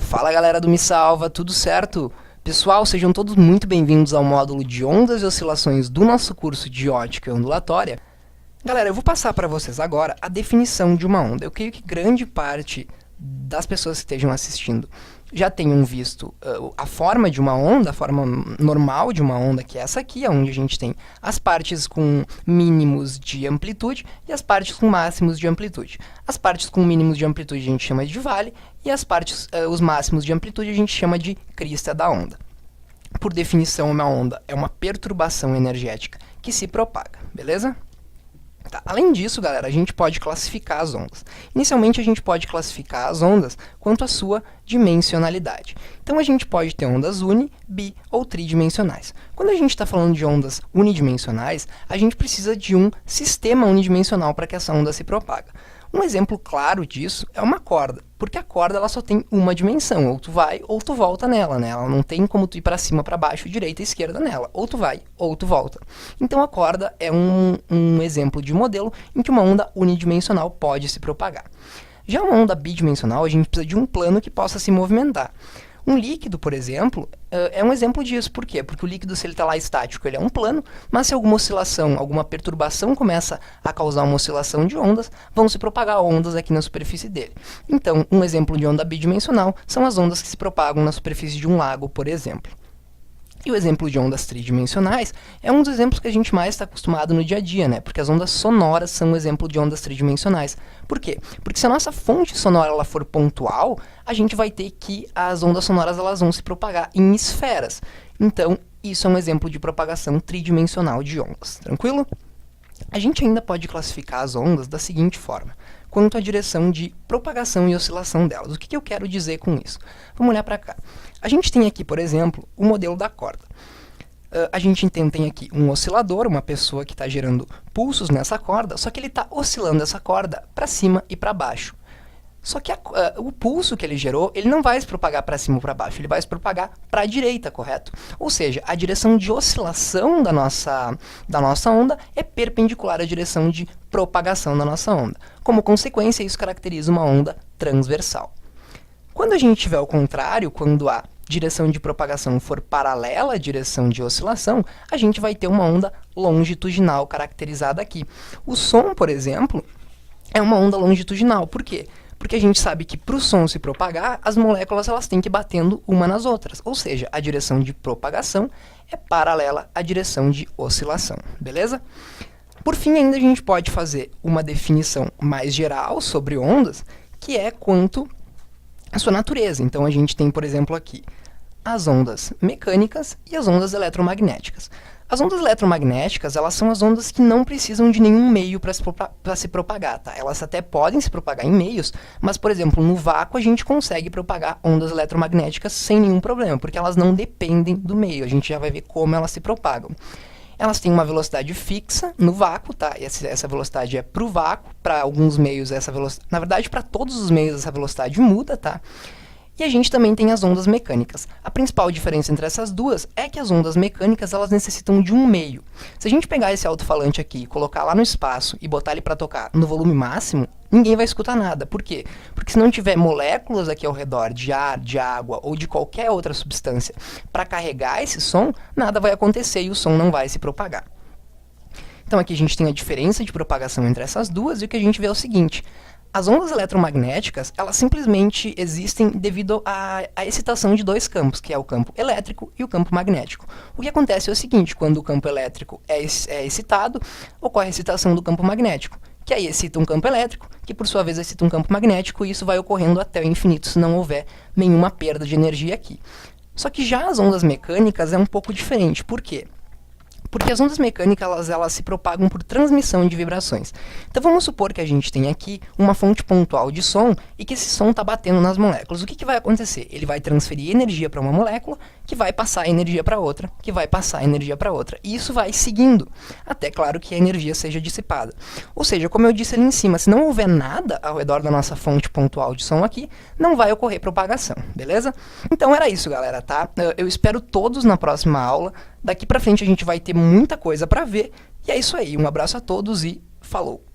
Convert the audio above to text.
Fala galera do Me Salva, tudo certo? Pessoal, sejam todos muito bem-vindos ao módulo de ondas e oscilações do nosso curso de ótica ondulatória. Galera, eu vou passar para vocês agora a definição de uma onda. Eu creio que grande parte das pessoas que estejam assistindo já tenham visto a forma de uma onda, a forma normal de uma onda, que é essa aqui, onde a gente tem as partes com mínimos de amplitude e as partes com máximos de amplitude. As partes com mínimos de amplitude a gente chama de vale e as partes, os máximos de amplitude a gente chama de crista da onda. Por definição, uma onda é uma perturbação energética que se propaga, beleza? Tá. Além disso, galera, a gente pode classificar as ondas. Inicialmente, a gente pode classificar as ondas quanto à sua dimensionalidade. Então, a gente pode ter ondas uni, bi ou tridimensionais. Quando a gente está falando de ondas unidimensionais, a gente precisa de um sistema unidimensional para que essa onda se propaga. Um exemplo claro disso é uma corda, porque a corda ela só tem uma dimensão, ou tu vai ou tu volta nela, né? Ela não tem como tu ir para cima, para baixo, direita e esquerda nela, ou tu vai ou tu volta. Então a corda é um exemplo de modelo em que uma onda unidimensional pode se propagar. Já uma onda bidimensional, a gente precisa de um plano que possa se movimentar. Um líquido, por exemplo, é um exemplo disso. Por quê? Porque o líquido, se ele está lá estático, ele é um plano, mas se alguma oscilação, alguma perturbação começa a causar uma oscilação de ondas, vão se propagar ondas aqui na superfície dele. Então, um exemplo de onda bidimensional são as ondas que se propagam na superfície de um lago, por exemplo. E o exemplo de ondas tridimensionais é um dos exemplos que a gente mais está acostumado no dia a dia, né? Porque as ondas sonoras são um exemplo de ondas tridimensionais. Por quê? Porque se a nossa fonte sonora ela for pontual, a gente vai ter que as ondas sonoras elas vão se propagar em esferas. Então, isso é um exemplo de propagação tridimensional de ondas. Tranquilo? A gente ainda pode classificar as ondas da seguinte forma, quanto à direção de propagação e oscilação delas. O que eu quero dizer com isso? Vamos olhar para cá. A gente tem aqui, por exemplo, o modelo da corda. A gente tem aqui um oscilador, uma pessoa que está gerando pulsos nessa corda, só que ele está oscilando essa corda para cima e para baixo. Só que o pulso que ele gerou, ele não vai se propagar para cima ou para baixo, ele vai se propagar para a direita, correto? Ou seja, a direção de oscilação da nossa onda é perpendicular à direção de propagação da nossa onda. Como consequência, isso caracteriza uma onda transversal. Quando a gente tiver o contrário, quando a direção de propagação for paralela à direção de oscilação, a gente vai ter uma onda longitudinal caracterizada aqui. O som, por exemplo, é uma onda longitudinal. Por quê? Porque a gente sabe que para o som se propagar, as moléculas elas têm que ir batendo uma nas outras. Ou seja, a direção de propagação é paralela à direção de oscilação. Beleza? Por fim, ainda a gente pode fazer uma definição mais geral sobre ondas, que é quanto à sua natureza. Então, a gente tem, por exemplo, aqui as ondas mecânicas e as ondas eletromagnéticas. As ondas eletromagnéticas, elas são as ondas que não precisam de nenhum meio para se propagar, tá? Elas até podem se propagar em meios, mas, por exemplo, no vácuo a gente consegue propagar ondas eletromagnéticas sem nenhum problema, porque elas não dependem do meio. A gente já vai ver como elas se propagam. Elas têm uma velocidade fixa no vácuo, tá? Essa velocidade é para o vácuo, para alguns meios essa velocidade... Na verdade, para todos os meios essa velocidade muda, tá? E a gente também tem as ondas mecânicas. A principal diferença entre essas duas é que as ondas mecânicas elas necessitam de um meio. Se a gente pegar esse alto-falante aqui, colocar lá no espaço e botar ele para tocar no volume máximo, ninguém vai escutar nada. Por quê? Porque se não tiver moléculas aqui ao redor de ar, de água ou de qualquer outra substância para carregar esse som, nada vai acontecer e o som não vai se propagar. Então aqui a gente tem a diferença de propagação entre essas duas e o que a gente vê é o seguinte. As ondas eletromagnéticas, elas simplesmente existem devido à excitação de dois campos, que é o campo elétrico e o campo magnético. O que acontece é o seguinte, quando o campo elétrico é excitado, ocorre a excitação do campo magnético, que aí excita um campo elétrico, que por sua vez excita um campo magnético, e isso vai ocorrendo até o infinito se não houver nenhuma perda de energia aqui. Só que já as ondas mecânicas é um pouco diferente. Por quê? Porque as ondas mecânicas elas se propagam por transmissão de vibrações. Então vamos supor que a gente tem aqui uma fonte pontual de som e que esse som está batendo nas moléculas. O que vai acontecer? Ele vai transferir energia para uma molécula, que vai passar energia para outra, que vai passar energia para outra. E isso vai seguindo, até claro que a energia seja dissipada. Ou seja, como eu disse ali em cima, se não houver nada ao redor da nossa fonte pontual de som aqui, não vai ocorrer propagação, beleza? Então era isso, galera, tá? Eu espero todos na próxima aula. Daqui pra frente a gente vai ter muita coisa para ver. E é isso aí. Um abraço a todos e falou!